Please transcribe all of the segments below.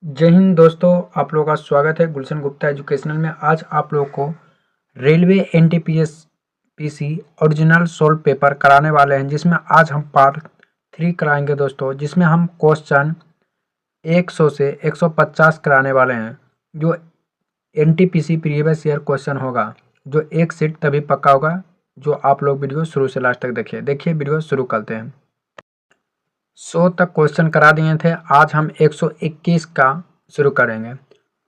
जय हिंद दोस्तों, आप लोगों का स्वागत है गुलशन गुप्ता एजुकेशनल में। आज आप लोगों को railway NTPC original solve paper कराने वाले हैं, जिसमें आज हम पार्ट 3 कराएंगे दोस्तों, जिसमें हम क्वेश्चन 100 से 150 कराने वाले हैं। जो एनटीपीसी प्रीवियस ईयर क्वेश्चन होगा, जो एक सीट तभी पक्का होगा जो आप लोग वीडियो शुरू से लास्ट तक देखिए वीडियो शुरू करते हैं। 100 तक क्वेश्चन करा दिए थे, आज हम 121 का शुरू करेंगे।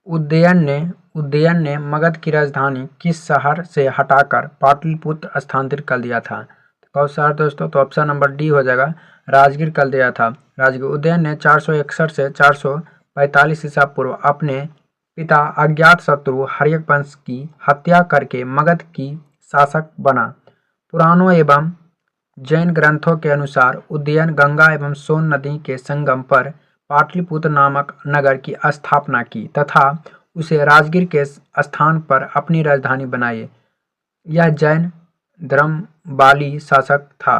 उदयन ने मगध की राजधानी किस शहर से हटाकर पाटलिपुत्र स्थानांतरित कर दिया था? कौन शहर दोस्तों? तो ऑप्शन नंबर डी हो जाएगा, राजगीर कर दिया था। राजगीर। उदयन ने 461 से 445 ईसा पूर्व अपने पिता अज्ञात शत्रु हर्यक वंश की हत्या करके मगध की शासक बना। पुराणों एवं जैन ग्रंथों के अनुसार उदयन गंगा एवं सोन नदी के संगम पर पाटलिपुत्र नामक नगर की स्थापना की तथा उसे राजगीर के स्थान पर अपनी राजधानी बनाई। यह जैन धर्मवाली शासक था।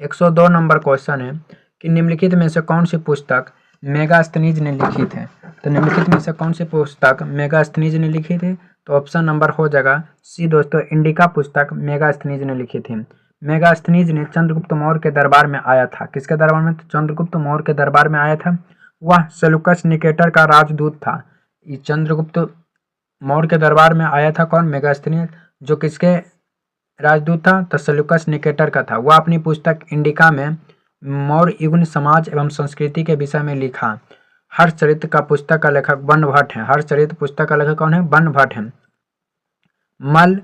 102 नंबर क्वेश्चन है कि निम्नलिखित में से कौन सी पुस्तक मेगास्थनीज ने लिखी थी? तो निम्नलिखित में से कौन सी पुस्तक मेगास्थनीज ने लिखी थी? तो ऑप्शन नंबर हो जाएगा सी दोस्तों, इंडिका पुस्तक मेगास्थनीज ने लिखी थी। मेगास्थनीज ने चंद्रगुप्त मौर्य के दरबार में आया था। किसके दरबार में? तो चंद्रगुप्त मौर्य के दरबार में आया था। वह सेल्यूकस निकेटर का राजदूत था। चंद्रगुप्त मौर्य के दरबार में आया था कौन? मेगास्थनीज। जो किसके राजदूत था? तो सेल्यूकस निकेटर का था। वह अपनी पुस्तक इंडिका में मौर्य युग समाज एवं संस्कृति के विषय में लिखा। हर्षचरित्र का पुस्तक का लेखक बनभट्ट है। हर्षचरित्र पुस्तक का लेखक कौन है? बनभट्ट है। मल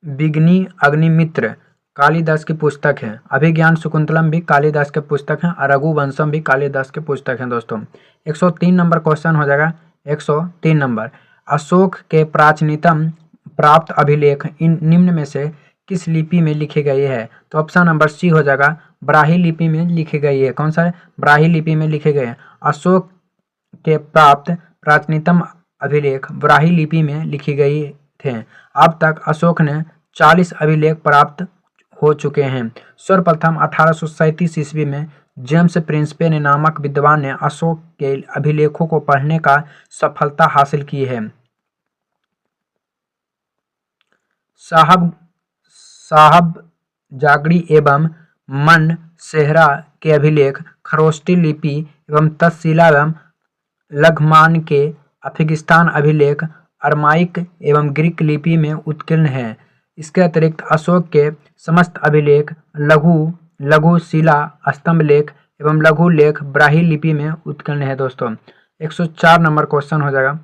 बिगनी अग्निमित्र कालिदास की पुस्तक है। अभिज्ञान शुकुंतलम भी कालिदास के पुस्तक है और रघुवंशम भी कालिदास के पुस्तक है दोस्तों। 103 नंबर क्वेश्चन हो जाएगा। 103 नंबर, अशोक के प्राचीनतम प्राप्त अभिलेख इन निम्न में से किस लिपि में लिखे गए हैं? तो ऑप्शन नंबर सी हो जाएगा, ब्राह्मी लिपि में लिखे गए हैं। कौन सा है? ब्राह्मी लिपि में लिखे गए हैं। अशोक के प्राप्त प्राचीनतम अभिलेख ब्राह्मी लिपि में लिखे गए थे। अब तक अशोक ने 40 अभिलेख प्राप्त हो चुके हैं। सर्वप्रथम 1837 ईस्वी में जेम्स प्रिंसपे ने नामक विद्वान ने अशोक के अभिलेखों को पढ़ने का सफलता हासिल की है। साहब जागड़ी एवं मन सेहरा के अभिलेख खरोष्टी लिपि एवं तक्षशिला एवं लघुमान के अफगानिस्तान अभिलेख अरमाइक एवं ग्रीक लिपि में उत्कीर्ण है। इसके अतिरिक्त अशोक के समस्त अभिलेख लघु शिला स्तंभ लेख एवं लघु लेख ब्राह्मी लिपि में उत्कीर्ण है दोस्तों। 104 नंबर क्वेश्चन हो जाएगा,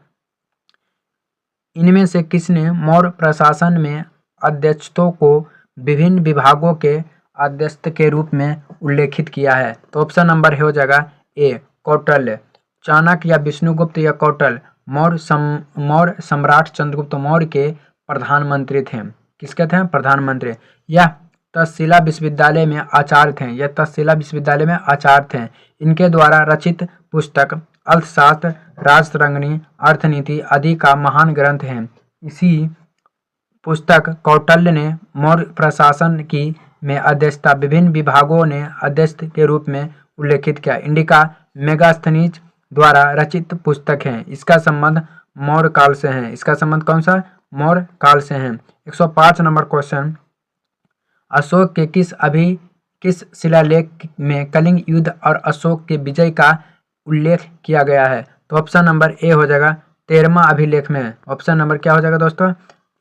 इनमें से किसने मौर्य प्रशासन में अध्यक्षों को विभिन्न विभागों के अध्यक्ष के रूप में उल्लेखित किया है? तो ऑप्शन नंबर हो जाएगा ए, कौटिल्य। चाणक्य या विष्णुगुप्त या कौटिल्य मौर्य सम्राट चंद्रगुप्त मौर्य के प्रधानमंत्री थे। किसके थे? प्रधानमंत्री। यह तक्षशिला विश्वविद्यालय में आचार्य थे। यह तक्षशिला विश्वविद्यालय में आचार्य थे। इनके द्वारा रचित पुस्तक अर्थशास्त्र, राजतरंगिणी, अर्थनीति आदि का महान ग्रंथ है। इसी पुस्तक कौटिल्य ने मौर्य प्रशासन की में अध्यक्षता विभिन्न विभागों ने अध्यक्ष के रूप में उल्लेखित किया। इंडिका मेगास्थनीज द्वारा रचित पुस्तक है। इसका संबंध मौर्य काल से है। इसका संबंध कौन सा? मौर्य काल से है। 105 नंबर क्वेश्चन, अशोक के किस शिलालेख में कलिंग युद्ध और अशोक के विजय का उल्लेख किया गया है? तो ऑप्शन नंबर ए हो जाएगा, 13वां अभिलेख में। ऑप्शन नंबर क्या हो जाएगा दोस्तों?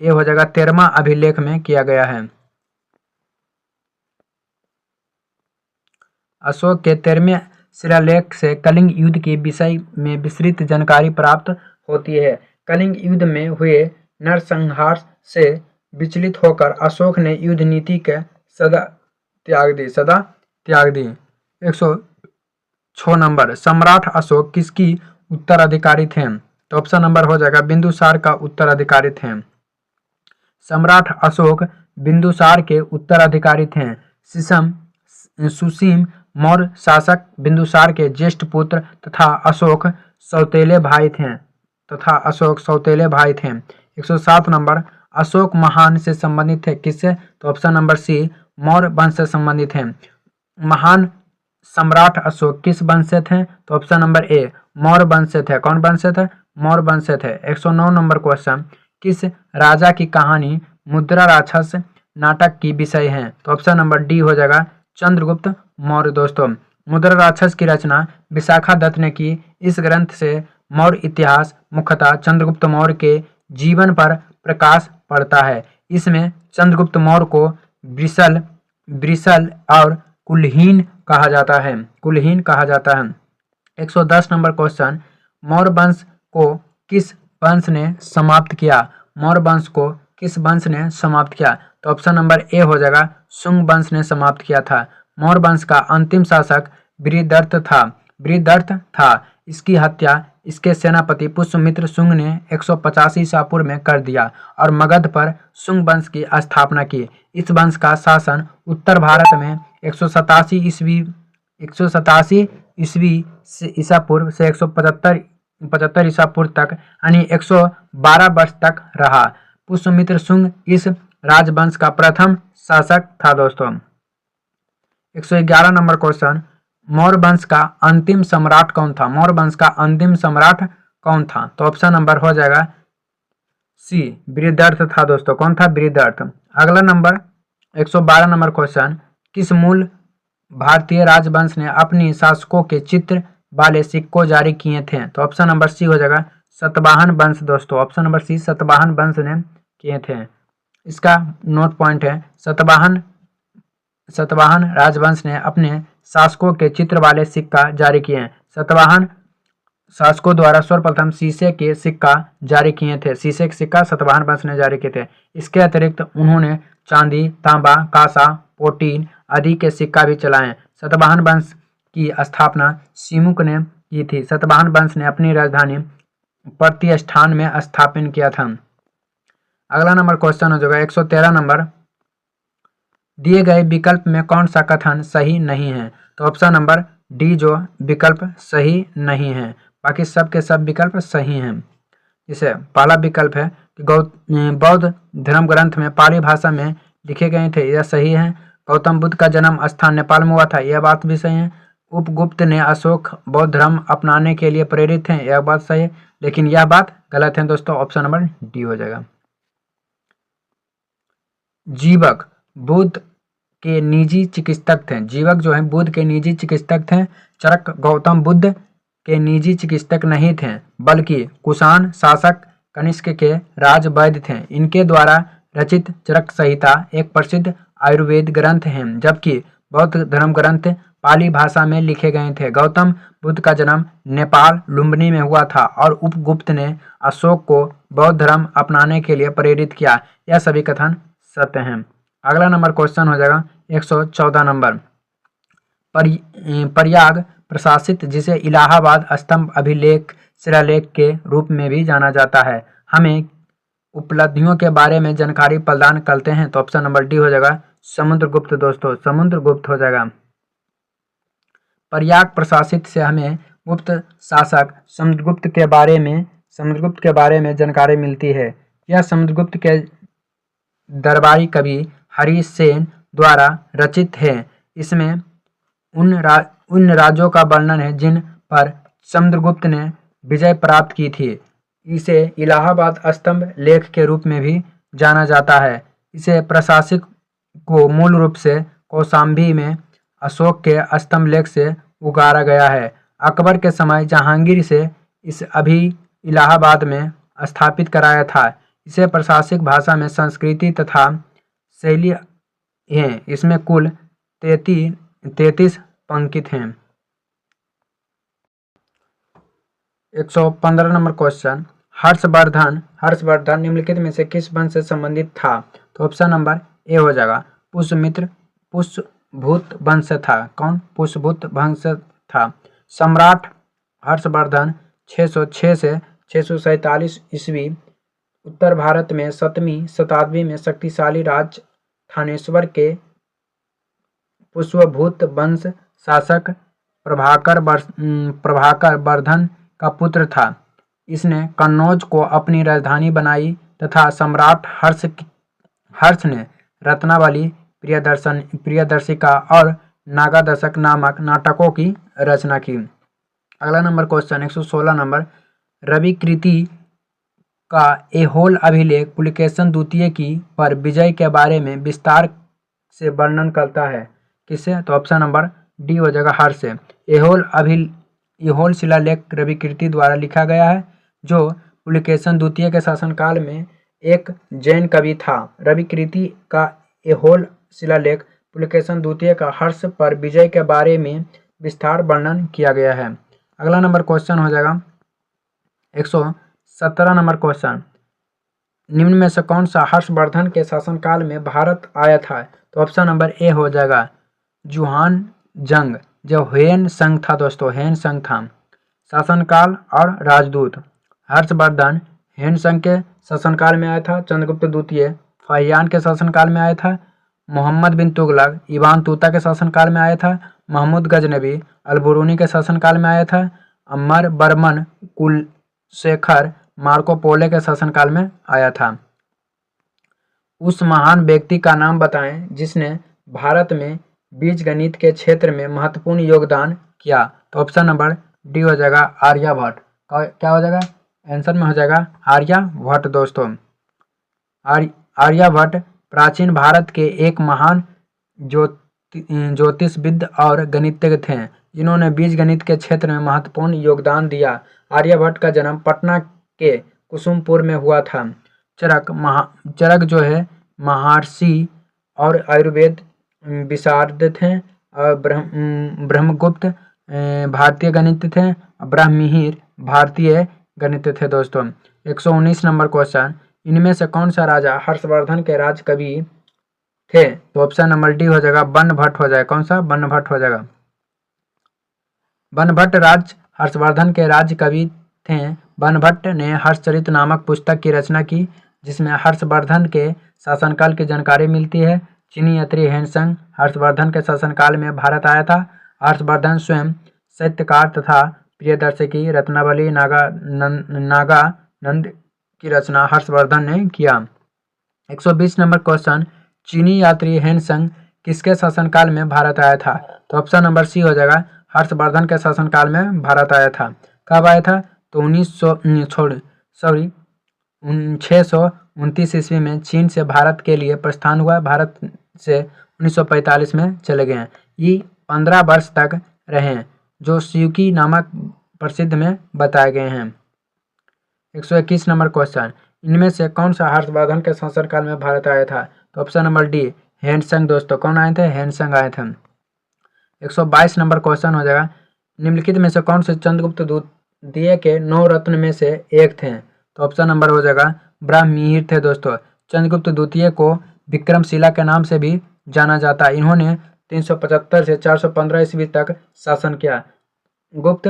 ए हो जाएगा, 13वां अभिलेख में किया गया है। अशोक के 13वें शिलालेख से कलिंग युद्ध के विषय में विस्तृत जानकारी प्राप्त होती है। कलिंग युद्ध में हुए नरसंहार से विचलित होकर अशोक ने युद्ध नीति के सदा त्याग दी। 106 नंबर, सम्राट अशोक किसकी उत्तराधिकारी थे? तो ऑप्शन नंबर हो जाएगा, बिंदुसार का उत्तराधिकारी थे। सम्राट अशोक बिंदुसार के उत्तराधिकारी थे। सुसीम मौर्य शासक बिंदुसार के ज्येष्ठ पुत्र तथा अशोक सौतेले भाई थे। 107 नंबर, अशोक महान से संबंधित है। किससे? तो ऑप्शन नंबर सी, मौर्य वंश से संबंधित है। महान सम्राट अशोक किस वंश से थे? तो ऑप्शन नंबर ए, मौर्य वंश से थे। कौन वंश से थे? मौर्य वंश से थे। 109 नंबर क्वेश्चन, किस राजा की कहानी मुद्रा राक्षस नाटक की विषय है? तो ऑप्शन नंबर डी हो जाएगा चंद्रगुप्त मौर्य। दोस्तों, मुद्रा राक्षस की रचना विशाखा दत्त ने की। इस ग्रंथ से मौर्य इतिहास मुख्यतः चंद्रगुप्त मौर्य के जीवन पर प्रकाश पड़ता है। इसमें चंद्रगुप्त मौर्य को वृषल और कुलहीन कहा जाता है। कुलहीन कहा जाता है। 110 नंबर क्वेश्चन, मौर्य वंश को किस वंश ने समाप्त किया? मौर्य वंश को किस वंश ने समाप्त किया? तो ऑप्शन नंबर ए हो जाएगा शुंग वंश ने समाप्त किया था। मौर्य वंश का अंतिम शासक बृहदर्थ था। इसकी हत्या इसके सेनापति पुष्यमित्र शुंग ने 185 ईसा पूर्व में कर दिया और मगध पर शुंग वंश की स्थापना की। इस वंश का शासन उत्तर भारत में 187 ईस्वी ईसा पूर्व से 175 ईसा पूर्व तक यानी 112 वर्ष तक रहा। पुष्यमित्र शुंग इस राजवंश का प्रथम शासक था। दोस्तों, 111 नंबर क्वेश्चन, मौर्य वंश का अंतिम सम्राट कौन था? मौर्य वंश का अंतिम सम्राट कौन था? तो ऑप्शन नंबर हो जाएगा सी, बृहदर्थ था। दोस्तों, कौन था? बृहदर्थ। अगला नंबर 112 नंबर क्वेश्चन, किस मूल भारतीय राजवंश ने अपनी शासकों के चित्र वाले सिक्कों जारी किए थे? तो ऑप्शन नंबर सी हो जाएगा सातवाहन वंश। दोस्तों, ऑप्शन नंबर सी सातवाहन वंश ने किए थे। इसका नोट पॉइंट है, सातवाहन राजवंश ने अपने शासकों के चित्र वाले सिक्का जारी किए हैं। सातवाहन शासकों द्वारा सर्वप्रथम शीशे के सिक्का जारी किए थे। शीशे के सिक्का सातवाहन वंश ने जारी किए थे। इसके अतिरिक्त उन्होंने चांदी, तांबा, कांसा, प्लेटिन आदि के सिक्का भी चलाए। सातवाहन वंश की स्थापना सिमुक ने की थी। सातवाहन वंश ने अपनी राजधानी प्रतिष्ठान में स्थापन किया था। अगला नंबर क्वेश्चन हो जाएगा 113 नंबर, दिए गए विकल्प में कौन सा कथन सही नहीं है? तो ऑप्शन नंबर डी जो विकल्प सही नहीं है, बाकी सब के सब विकल्प सही हैं। जैसे पहला विकल्प है कि बौद्ध धर्म ग्रंथ में पाली भाषा में लिखे गए थे, यह सही है। गौतम बुद्ध का जन्म स्थान नेपाल में हुआ था, यह बात भी सही है। उपगुप्त ने अशोक बौद्ध धर्म अपनाने के लिए प्रेरित हैं, यह बात सही है, लेकिन यह बात गलत है। दोस्तों, ऑप्शन नंबर डी हो जाएगा। जीवक बुद्ध के निजी चिकित्सक थे। जीवक जो है बुद्ध के निजी चिकित्सक थे। चरक गौतम बुद्ध के निजी चिकित्सक नहीं थे, बल्कि कुषाण शासक कनिष्क के राज वैद्य थे। इनके द्वारा रचित चरक संहिता एक प्रसिद्ध आयुर्वेद ग्रंथ है, जबकि बौद्ध धर्म ग्रंथ पाली भाषा में लिखे गए थे। गौतम बुद्ध का जन्म नेपाल लुम्बिनी में हुआ था और उपगुप्त ने अशोक को बौद्ध धर्म अपनाने के लिए प्रेरित किया। यह सभी कथन सत्य हैं। अगला नंबर क्वेश्चन हो जाएगा 114 नंबर, प्रयाग प्रशासित जिसे इलाहाबाद स्तंभ अभिलेख शिलालेख के रूप में भी जाना जाता है, हमें उपलब्धियों के बारे में जानकारी प्रदान करते हैं। तो ऑप्शन नंबर डी हो जाएगा समुद्रगुप्त। दोस्तों, समुद्रगुप्त हो जाएगा। प्रयाग प्रशासित से हमें गुप्त शासक समुद्रगुप्त के बारे में जानकारी मिलती है। यह समुद्रगुप्त के दरबारी कवि हरीश सेन द्वारा रचित है। इसमें उन राज्यों का वर्णन है जिन पर समुद्रगुप्त ने विजय प्राप्त की थी। इसे इलाहाबाद स्तंभ लेख के रूप में भी जाना जाता है। इसे प्रशासक को मूल रूप से कौशाम्बी में अशोक के स्तंभ लेख से उगारा गया है। अकबर के समय जहांगीर से इस अभी इलाहाबाद में स्थापित कराया था। इसे प्रशासनिक भाषा में संस्कृति तथा शैली हैं। इसमें कुल 33 पंक्ति हैं। 115 नंबर क्वेश्चन, हर्षवर्धन निम्नलिखित में से किस वंश से संबंधित था? तो ऑप्शन नंबर ए हो जाएगा पुष्यभूत वंश था। कौन? पुष्यभूत वंश था। सम्राट हर्षवर्धन 606 से 647 ईस्वी उत्तर भारत में 7वीं शताब्दी में शक्तिशाली राज थानेश्वर के पुष्यभूत वंश शासक प्रभाकर वर्धन का पुत्र था। इसने कन्नौज को अपनी राजधानी बनाई तथा सम्राट हर्ष ने रत्नावली, प्रियदर्शिका और नागादशक नामक नाटकों की रचना की। अगला नंबर क्वेश्चन 116 नंबर, रवि कृति का ए होल अभिलेख पुलकेशन द्वितीय की पर विजय के बारे में विस्तार से वर्णन करता है। किससे? तो ऑप्शन नंबर डी हो जाएगा हर्ष से। एहोल शिलालेख रवि कृति द्वारा लिखा गया है, जो पुलकेशन द्वितीय के शासनकाल में एक जैन कवि था। रवि कृति का एहोल शिलालेख पुलकेशन द्वितीय का हर्ष पर विजय के बारे में विस्तार वर्णन किया गया है। अगला नंबर क्वेश्चन हो जाएगा 117 नंबर क्वेश्चन, निम्न में से कौन सा हर्षवर्धन के शासनकाल में भारत आया था? तो ऑप्शन नंबर ए हो जाएगा जुहान जंग, जो हेन संघ था दोस्तों, हेन संघ था। शासनकाल और राजदूत, हर्षवर्धन हेन संघ के शासनकाल में आया था। चंद्रगुप्त द्वितीय फाहियान के शासनकाल में आया था। मोहम्मद बिन तुगलक इबान तूता के शासनकाल में आया था। महमूद गजनबी अलबरूनी के शासनकाल में आया था। अमर बर्मन कुलशेखर मार्को पोलो के शासनकाल में आया था। उस महान व्यक्ति का नाम बताएं जिसने भारत में बीजगणित के क्षेत्र में महत्वपूर्ण योगदान किया। तो ऑप्शन नंबर डी हो जाएगा आर्यभट्ट। क्या हो जाएगा? आंसर में हो जाएगा आर्यभट्ट दोस्तों। आर्यभट्ट प्राचीन भारत के एक महान ज्योतिषविद और गणितज्ञ थे, जिन्होंने बीजगणित के क्षेत्र में महत्वपूर्ण योगदान दिया। आर्यभट्ट का जन्म पटना के कुसुमपुर में हुआ था। चरक जो है महर्षि और आयुर्वेद विशारद थे। और ब्रह्मगुप्त भारतीय गणित थे। ब्राह्मीहिर भारतीय गणित थे दोस्तों। 119 नंबर क्वेश्चन, इनमें से कौन सा राजा हर्षवर्धन के राज कवि थे? तो ऑप्शन नंबर डी हो जाएगा बनभट्ट हो जाएगा। कौन सा? बनभट्ट हो जाएगा। बनभट्ट राज हर्षवर्धन के राज कवि थे। बनभट्ट ने हर्षचरित नामक पुस्तक की रचना की, जिसमें हर्षवर्धन के शासनकाल की जानकारी मिलती है। चीनी यात्री हेनसंग हर्षवर्धन के शासनकाल में भारत आया था। हर्षवर्धन स्वयं साहित्यकार तथा प्रियदर्शी रत्नावली नागानंद की रचना हर्षवर्धन ने किया। 120 नंबर क्वेश्चन, चीनी यात्री हेनसंग किसके शासनकाल में भारत आया था? तो ऑप्शन नंबर सी हो जाएगा हर्षवर्धन के शासनकाल में भारत आया था। कब आया था? तो 629 ईस्वी में चीन से भारत के लिए प्रस्थान हुआ। भारत से 1945 में चले गए। ये 15 वर्ष तक रहे, जो सियुकी नामक प्रसिद्ध में बताए गए हैं। 121 नंबर क्वेश्चन, इनमें से कौन सा हर्षवर्धन के शासनकाल में भारत आया था? तो ऑप्शन नंबर डी हेनसंग दोस्तों। कौन आए थे? हेनसंग आए थे। 122 नंबर क्वेश्चन हो जाएगा, निम्नलिखित में से कौन से चंद्रगुप्त द्वितीय के 9 रत्न में से एक थे? तो ऑप्शन नंबर हो जाएगा ब्राह्मीहिर थे दोस्तों। चंद्रगुप्त द्वितीय को विक्रमशिला के नाम से भी जाना जाता है। इन्होंने 375 से 415 ईस्वी तक शासन किया। गुप्त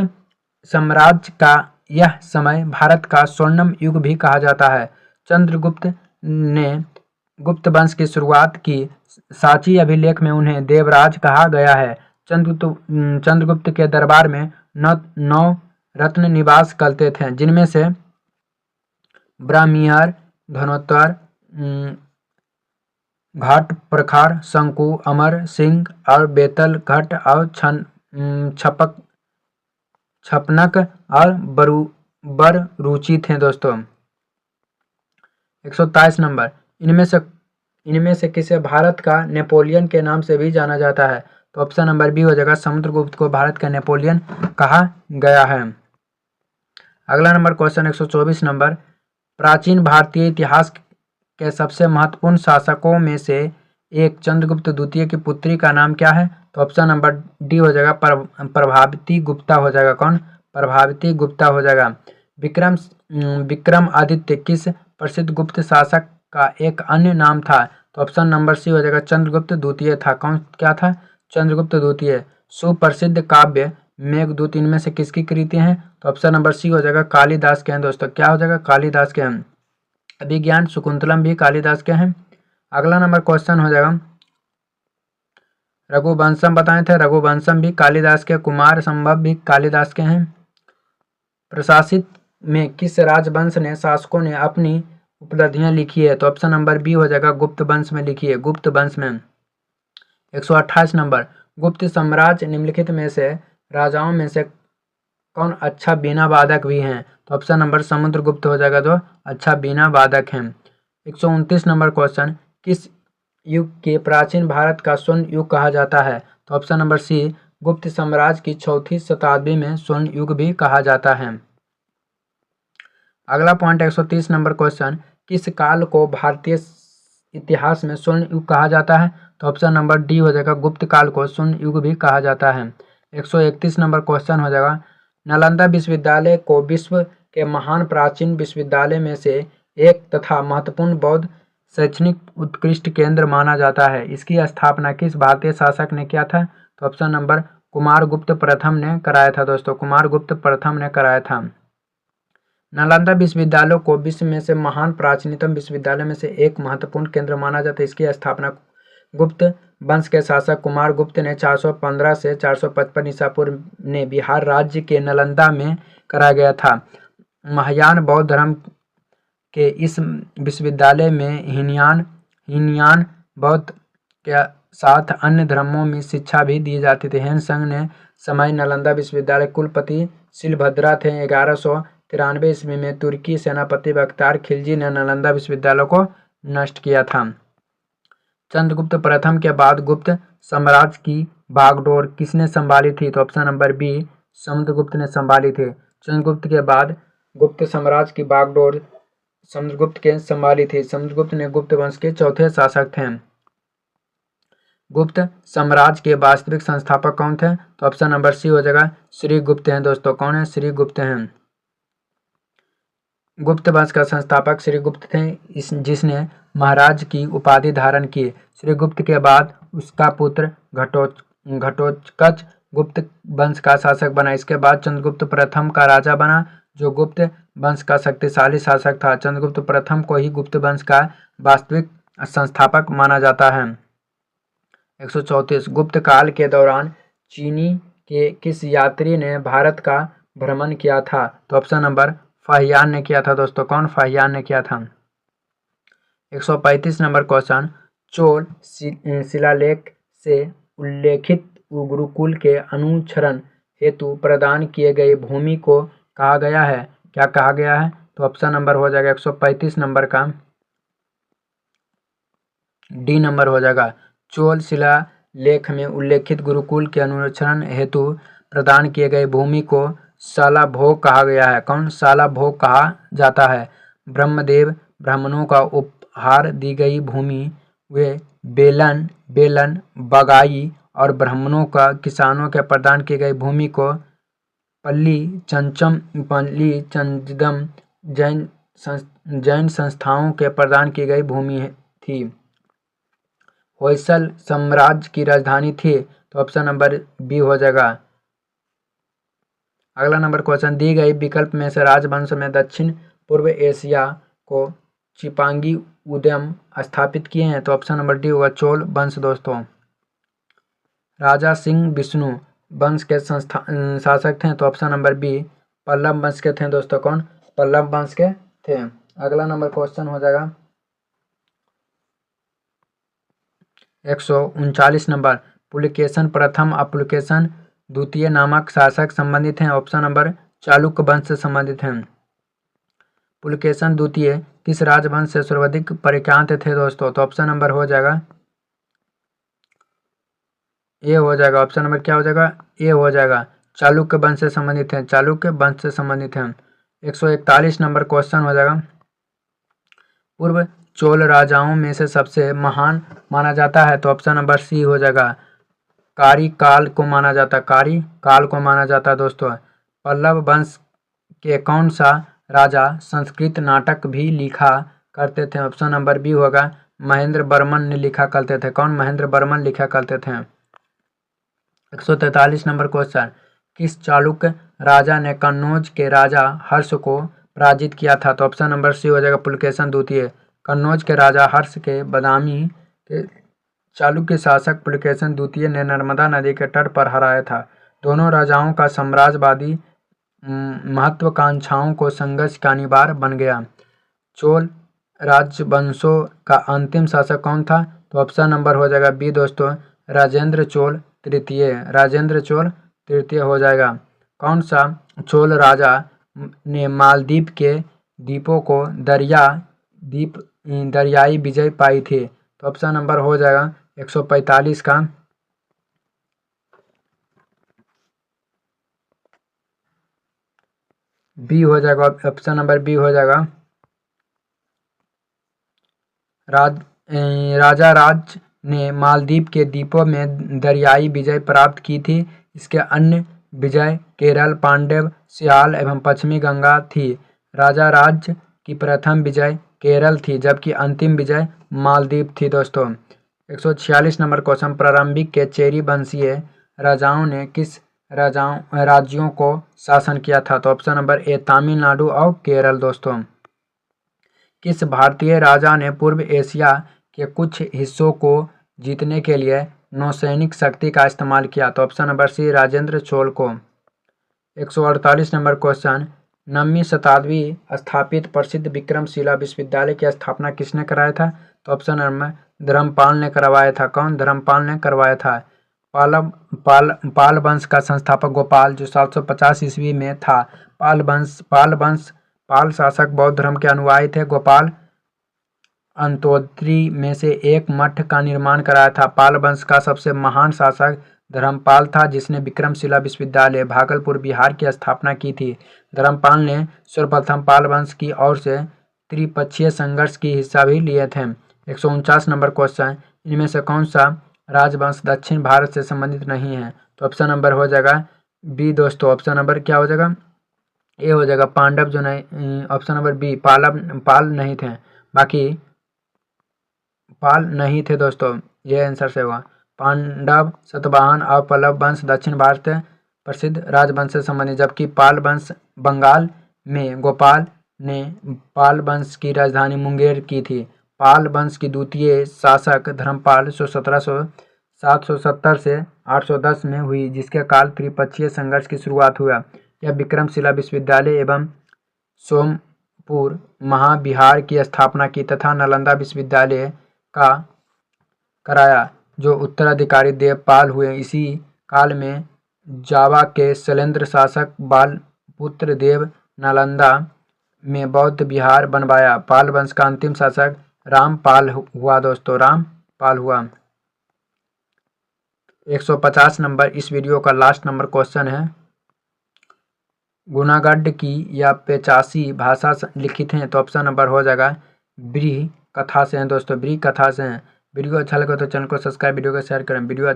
साम्राज्य का यह समय भारत का स्वर्णिम युग भी कहा जाता है। चंद्रगुप्त ने गुप्त वंश की शुरुआत की। सांची अभिलेख में उन्हें देवराज कहा गया है। चंद्रगुप्त के दरबार में 9 रत्न निवास करते थे, जिनमें से ब्राह्मीहर, धनोत्तर, घाट प्रखार, शंकु, अमर सिंह और बेतल घट और छपनक और बररुचि थे दोस्तों। 123 नंबर, इनमें से किसे भारत का नेपोलियन के नाम से भी जाना जाता है? तो ऑप्शन नंबर बी हो जाएगा समुद्रगुप्त को भारत का नेपोलियन कहा गया है। अगला नंबर क्वेश्चन 124 नंबर, प्राचीन भारतीय इतिहास के सबसे महत्वपूर्ण शासकों में से एक चंद्रगुप्त द्वितीय की पुत्री का नाम क्या है? तो ऑप्शन नंबर डी हो जाएगा प्रभावती गुप्ता हो जाएगा। कौन? प्रभावती गुप्ता हो जाएगा। विक्रमादित्य किस प्रसिद्ध गुप्त शासक का एक अन्य नाम था? तो ऑप्शन नंबर सी हो जाएगा चंद्रगुप्त द्वितीय था। कौन? क्या था? चंद्रगुप्त द्वितीय। सुप्रसिद्ध काव्य मेघदूत इनमें से किसकी कृति हैं? तो ऑप्शन नंबर सी हो जाएगा कालिदास के हैं दोस्तों। क्या हो जाएगा? कालिदास के हैं। अभिज्ञान शकुंतलम भी कालिदास के हैं। अगला नंबर क्वेश्चन हो जाएगा, रघुवंशम बताए थे, रघुवंशम भी कालिदास के। कुमार संभव भी कालिदास के हैं। प्रशासित में किस राजवंश ने शासकों ने अपनी उपलब्धियां लिखी है? तो ऑप्शन नंबर बी हो जाएगा गुप्त वंश में लिखी है। गुप्त वंश में। 128 नंबर, गुप्त साम्राज्य निम्नलिखित में से राजाओं में से कौन अच्छा बीना वादक भी हैं? तो ऑप्शन नंबर समुद्रगुप्त हो जाएगा जो अच्छा बीना वादक हैं। 129 नंबर क्वेश्चन, किस युग के प्राचीन भारत का स्वर्ण युग कहा जाता है? तो ऑप्शन नंबर सी, गुप्त साम्राज्य की चौथी शताब्दी में स्वर्ण युग भी कहा जाता है। अगला पॉइंट 130 नंबर क्वेश्चन, किस काल को भारतीय इतिहास में स्वर्ण युग कहा जाता है? तो ऑप्शन नंबर डी हो जाएगा, गुप्त काल को स्वर्ण युग भी कहा जाता है। 131 नंबर क्वेश्चन हो जाएगा, नालंदा विश्वविद्यालय को विश्व के महान प्राचीन विश्वविद्यालय में से एक तथा महत्वपूर्ण बौद्ध शैक्षणिक उत्कृष्ट केंद्र माना जाता है। इसकी स्थापना किस भारतीय शासक ने किया था? तो ऑप्शन नंबर कुमारगुप्त प्रथम ने कराया था दोस्तों, कुमारगुप्त प्रथम ने कराया था। नालंदा विश्वविद्यालय को विश्व में से महान प्राचीनतम विश्वविद्यालय में से एक महत्वपूर्ण केंद्र माना जाता है। इसकी स्थापना गुप्त वंश के शासक कुमारगुप्त ने 415 से 455 ईसा पूर्व ने बिहार राज्य के नालंदा में कराया गया था। महायान बौद्ध धर्म के इस विश्वविद्यालय में हीनयान बौद्ध के साथ अन्य धर्मों में शिक्षा भी दी जाती थी। हैन संघ ने समय नालंदा विश्वविद्यालय कुलपति शिलभद्रा थे। 1193 ईस्वी में तुर्की सेनापति बख्तियार खिलजी ने नालंदा विश्वविद्यालय को नष्ट किया था। चंद्रगुप्त प्रथम के बाद गुप्त साम्राज्य की बागडोर किसने संभाली थी? तो ऑप्शन नंबर बी, समुद्रगुप्त ने संभाली थी। चंद्रगुप्त के बाद गुप्त साम्राज्य की बागडोर समुद्रगुप्त के संभाली थी। समुद्रगुप्त ने गुप्त वंश के चौथे शासक थे। गुप्त साम्राज्य के वास्तविक संस्थापक कौन थे? तो ऑप्शन नंबर सी हो जाएगा, श्री गुप्त हैं दोस्तों। कौन है? श्री गुप्त हैं। गुप्त वंश का संस्थापक श्री गुप्त थे, जिसने महाराज की उपाधि धारण की। श्री गुप्त के बाद उसका पुत्र घटोत्कच गुप्त वंश का शासक बना। इसके बाद चंद्रगुप्त प्रथम का राजा बना, जो गुप्त वंश का शक्तिशाली शासक था। चंद्रगुप्त प्रथम को ही गुप्त वंश का वास्तविक संस्थापक माना जाता है। 134 गुप्त काल के दौरान चीनी के किस यात्री ने भारत का भ्रमण किया था? तो ऑप्शन नंबर फाहियान ने किया था दोस्तों। कौन? फाहियान ने किया था। 135 नंबर क्वेश्चन, चोल शिलालेख से उल्लेखित गुरुकुल के अनुक्षरण हेतु प्रदान किए गए भूमि को कहा गया है? क्या कहा गया है? तो ऑप्शन नंबर हो जाएगा 135 नंबर का डी नंबर हो जाएगा। चोल शिलालेख में उल्लेखित गुरुकुल के अनुक्षरण हेतु प्रदान किए गए भूमि को शालाभोग कहा गया है। कौन? शालाभोग कहा जाता है। ब्रह्मदेव ब्राह्मणों का उपहार दी गई भूमि वे बेलन बगाई और ब्राह्मणों का किसानों के प्रदान की गई भूमि को पल्ली चंचदम जैन संस्थाओं के प्रदान की गई भूमि थी। होयसल साम्राज्य की राजधानी थी। तो ऑप्शन नंबर बी हो जाएगा। अगला नंबर क्वेश्चन, दी गई विकल्प में से राजवंश में दक्षिण पूर्व एशिया को चिपांगी उद्यम स्थापित किए हैं? तो ऑप्शन नंबर डी होगा, चोल वंश दोस्तों। राजा सिंह विष्णु वंश के शासक थे। तो ऑप्शन नंबर बी, पल्लव वंश के थे दोस्तों। कौन? पल्लव वंश के थे। अगला नंबर क्वेश्चन हो जाएगा 139 नंबर, पुलकेशन प्रथम और पुलकेशन द्वितीय नामक शासक संबंधित हैं? ऑप्शन नंबर चालुक्य वंश से संबंधित हैं। पुलकेशन द्वितीय किस राजवंश से सर्वाधिक परिक्रांत थे दोस्तों? तो ऑप्शन नंबर हो जाएगा ए हो जाएगा। ऑप्शन नंबर क्या हो जाएगा? ए हो जाएगा। चालुक्य वंश से संबंधित हैं। चालुक्य वंश से संबंधित हैं। 141 नंबर क्वेश्चन हो जाएगा, पूर्व चोल राजाओं में से सबसे महान माना जाता है? तो ऑप्शन नंबर सी हो जाएगा, कारी काल को माना जाता है। कारी काल को माना जाता है दोस्तों। पल्लव वंश के कौन सा राजा संस्कृत नाटक भी लिखा करते थे? ऑप्शन नंबर बी होगा, महेंद्र वर्मन ने लिखा करते थे। कौन? महेंद्र वर्मन लिखा करते थे। 143 नंबर क्वेश्चन, किस चालुक्य राजा ने कन्नौज के राजा हर्ष को पराजित किया था? तो ऑप्शन नंबर सी हो जाएगा, पुलकेशन द्वितीय। कन्नौज के राजा हर्ष के बदामी के चालुक्य शासक पुलकेशन द्वितीय ने नर्मदा नदी के तट पर हराया था। दोनों राजाओं का साम्राज्यवादी महत्वाकांक्षाओं को संघर्ष का अनिवार्य बन गया। चोल राजवंशों का अंतिम शासक कौन था? तो ऑप्शन नंबर हो जाएगा बी दोस्तों, राजेंद्र चोल तृतीय। राजेंद्र चोल तृतीय हो जाएगा। कौन सा चोल राजा ने मालदीव के द्वीपों को दरियाई विजय पाई थी? तो ऑप्शन नंबर हो जाएगा 145 का बी हो जाएगा। ऑप्शन नंबर बी हो जाएगा। राजा राज ने मालदीव के द्वीपों में दरियाई विजय प्राप्त की थी। इसके अन्य विजय केरल, पांड्य, सियाल एवं पश्चिमी गंगा थी। राजा राज की प्रथम विजय केरल थी, जबकि अंतिम विजय मालदीव थी दोस्तों। 146 नंबर क्वेश्चन, प्रारंभिक के चेरी वंशीय राजाओं ने किस राज्यों को शासन किया था? तो ऑप्शन नंबर ए तमिलनाडु और केरल दोस्तों। किस भारतीय राजा ने पूर्व एशिया के कुछ हिस्सों को जीतने के लिए नौसैनिक शक्ति का इस्तेमाल किया? तो option number C Rajendra Chola को। 148 नंबर क्वेश्चन, 9वीं शताब्दी स्थापित प्रसिद्ध विक्रमशिला विश्वविद्यालय की स्थापना किसने कराया था? तो ऑप्शन नंबर धर्मपाल ने करवाया था। कौन? धर्मपाल ने करवाया था। पाल वंश का संस्थापक गोपाल, जो 750 ईस्वी में था। पाल शासक बौद्ध धर्म के अनुयायी थे। गोपाल अंतोदरी में से एक मठ का निर्माण कराया था। पाल वंश का सबसे महान शासक धर्मपाल था, जिसने विक्रमशिला विश्वविद्यालय भागलपुर बिहार की स्थापना की थी। धर्मपाल ने सर्वप्रथम पाल वंश की ओर से त्रिपक्षीय संघर्ष की हिस्सा भी लिए थे। 149 नंबर क्वेश्चन, इनमें से कौन सा राजवंश दक्षिण भारत से संबंधित नहीं है? तो ऑप्शन नंबर हो जाएगा बी दोस्तों। ऑप्शन नंबर क्या हो जाएगा? ए हो जाएगा पांडव, जो नहीं। ऑप्शन नंबर बी पाल नहीं थे, बाकी पाल नहीं थे दोस्तों, ये आंसर से होगा। पांडव, सतवाहन और पल्लव वंश दक्षिण भारत प्रसिद्ध राजवंश से संबंधित, जबकि पाल वंश बंगाल में गोपाल ने पाल वंश की राजधानी मुंगेर की थी। पाल वंश की द्वितीय शासक धर्मपाल 770 से 810 में हुई, जिसके काल त्रिपक्षीय संघर्ष की शुरुआत हुआ। यह विक्रमशिला विश्वविद्यालय एवं सोमपुर महाविहार की स्थापना की तथा नालंदा विश्वविद्यालय का कराया, जो उत्तराधिकारी देवपाल हुए। इसी काल में जावा के शैलेंद्र शासक बालपुत्र देव नालंदा में बौद्ध विहार बनवाया। पाल वंश का अंतिम शासक रामपाल हुआ दोस्तों, रामपाल हुआ। 150 नंबर इस वीडियो का लास्ट नंबर क्वेश्चन है, गुनागढ़ की या पेचासी भाषा लिखित हैं? तो ऑप्शन नंबर हो जाएगा ब्रीह कथा से हैं दोस्तों, ब्रीह कथा से हैं। वीडियो अच्छा लगे तो चैनल को सब्सक्राइब, वीडियो को शेयर करें। वीडियो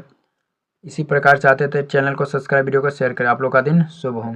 इसी प्रकार चाहते थे चैनल को सब्सक्राइब, वीडियो को शेयर करें। आप लोग का दिन शुभ हो।